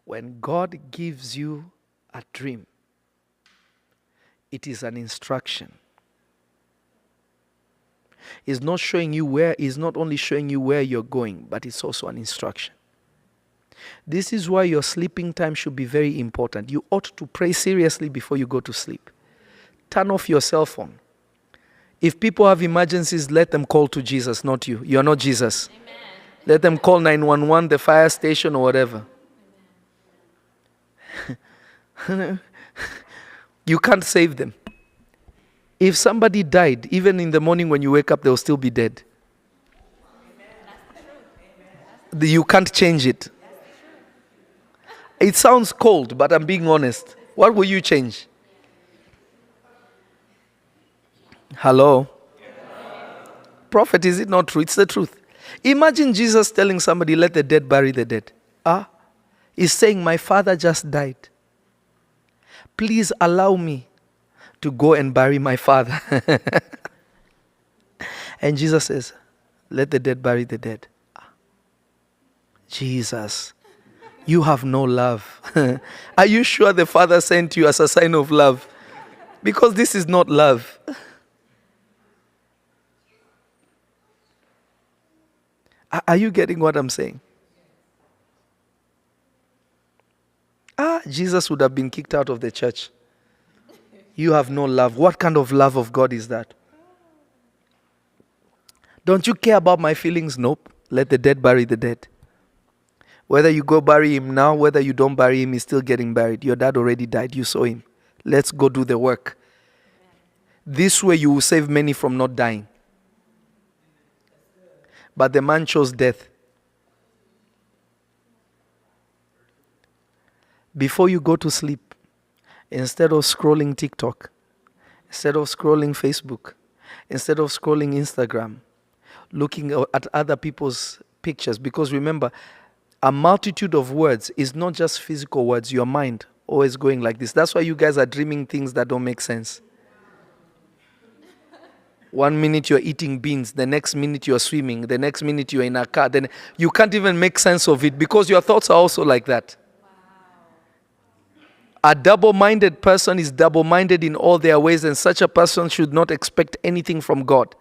When God gives you a dream, it is an instruction. He's not only showing you where you're going, but it's also an instruction. This is why your sleeping time should be very important. You ought to pray seriously before you go to sleep. Turn off your cell phone. If people have emergencies, let them call to Jesus, not you. You're not Jesus. Amen. Let them call 911, the fire station, or whatever. You can't save them. If somebody died, even in the morning when you wake up, they'll still be dead. You can't change it. It sounds cold, but I'm being honest. What will you change? Hello? Prophet, is it not true? It's the truth. Imagine Jesus telling somebody, let the dead bury the dead. He's saying, my father just died. Please allow me to go and bury my father. And Jesus says, let the dead bury the dead. Jesus, you have no love. Are you sure the Father sent you as a sign of love? Because this is not love. Are you getting what I'm saying? Jesus would have been kicked out of the church. You have no love. What kind of love of God is that? Don't you care about my feelings? Nope. Let the dead bury the dead. Whether you go bury him now, whether you don't bury him, he's still getting buried. Your dad already died. You saw him. Let's go do the work. This way you will save many from not dying. But the man chose death. Before you go to sleep, instead of scrolling TikTok, instead of scrolling Facebook, instead of scrolling Instagram, looking at other people's pictures, because remember, a multitude of words is not just physical words. Your mind always going like this. That's why you guys are dreaming things that don't make sense. 1 minute you're eating beans, the next minute you're swimming, the next minute you're in a car. Then you can't even make sense of it because your thoughts are also like that. A double-minded person is double-minded in all their ways, and such a person should not expect anything from God.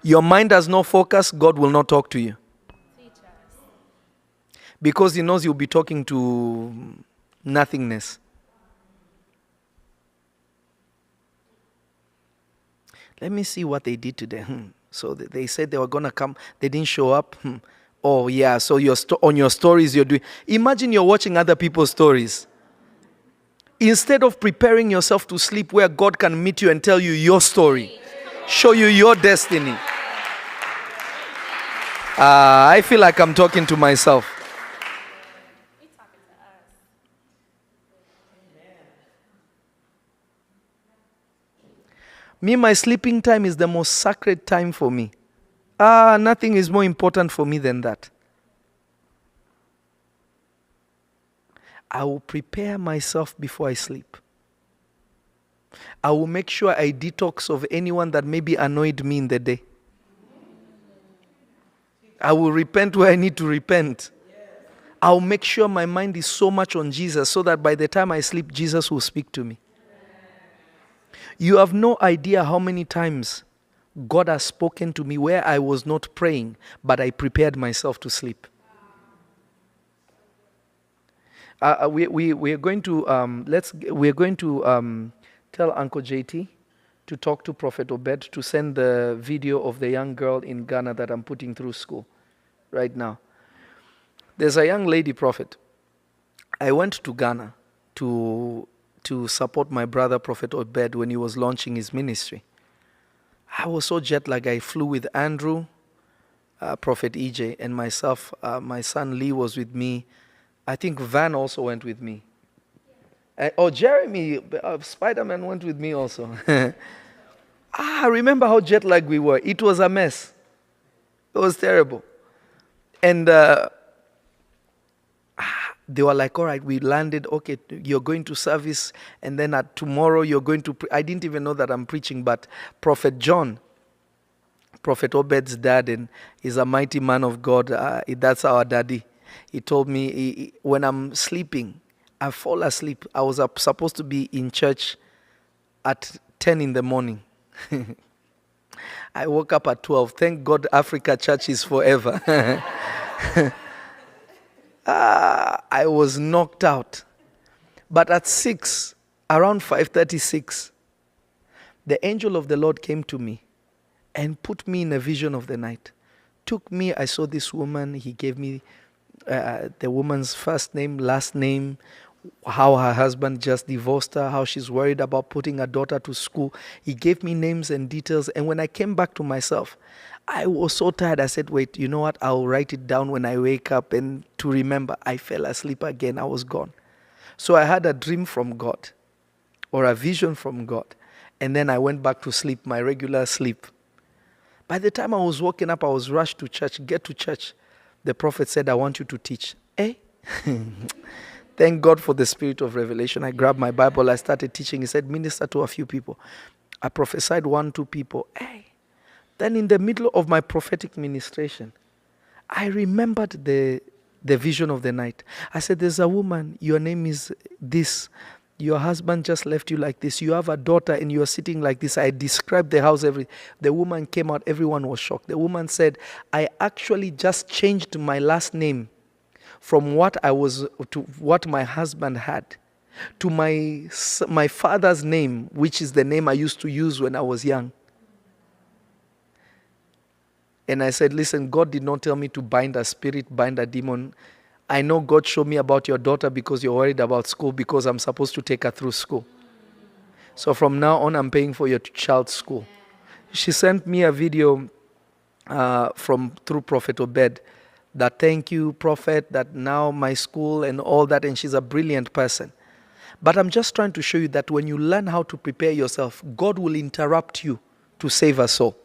Your mind has no focus, God will not talk to you. Because he knows you'll be talking to nothingness. Let me see what they did today. So they said they were going to come. They didn't show up. Oh, yeah. So on your stories you're doing. Imagine you're watching other people's stories. Instead of preparing yourself to sleep where God can meet you and tell you your story. Show you your destiny. I feel like I'm talking to myself. Me, my sleeping time is the most sacred time for me. Nothing is more important for me than that. I will prepare myself before I sleep. I will make sure I detox of anyone that maybe annoyed me in the day. I will repent where I need to repent. I'll make sure my mind is so much on Jesus so that by the time I sleep, Jesus will speak to me. You have no idea how many times God has spoken to me where I was not praying, but I prepared myself to sleep. We're going to tell Uncle JT to talk to Prophet Obed to send the video of the young girl in Ghana that I'm putting through school right now. There's a young lady, Prophet. I went to Ghana to support my brother, Prophet Obed, when he was launching his ministry. I was so jet lagged. I flew with Andrew, Prophet EJ, and myself. My son Lee was with me. I think Van also went with me. Jeremy, Spider-Man went with me also. I remember how jet lagged we were. It was a mess. It was terrible. And they were like, all right, we landed. Okay, you're going to service. And then tomorrow you're going to... I didn't even know that I'm preaching, but Prophet John, Prophet Obed's dad, and he's a mighty man of God. That's our daddy. He told me when I'm sleeping, I fall asleep. I was supposed to be in church at 10 in the morning. I woke up at 12. Thank God Africa Church is forever. I was knocked out. But at 6, around 5:36, the angel of the Lord came to me and put me in a vision of the night. Took me, I saw this woman. He gave me the woman's first name, last name, how her husband just divorced her, how she's worried about putting her daughter to school. He gave me names and details. And when I came back to myself, I was so tired. I said, wait, you know what? I'll write it down when I wake up. And to remember, I fell asleep again. I was gone. So I had a dream from God or a vision from God. And then I went back to sleep, my regular sleep. By the time I was waking up, I was rushed to church. Get to church. The prophet said, I want you to teach. Thank God for the spirit of revelation. I grabbed my Bible. I started teaching. He said, minister to a few people. I prophesied 1-2 people. Then in the middle of my prophetic ministration, I remembered the vision of the night. I said, there's a woman. Your name is this. Your husband just left you like this. You have a daughter and you are sitting like this. I described the house. The woman came out. Everyone was shocked. The woman said, I actually just changed my last name from what I was to what my husband had to my father's name, which is the name I used to use when I was young. And I said, listen, God did not tell me to bind a spirit, bind a demon. I know God showed me about your daughter because you're worried about school, because I'm supposed to take her through school. So from now on, I'm paying for your child's school. She sent me a video through Prophet Obed that thank you, Prophet, that now my school and all that, and she's a brilliant person. But I'm just trying to show you that when you learn how to prepare yourself, God will interrupt you to save a soul.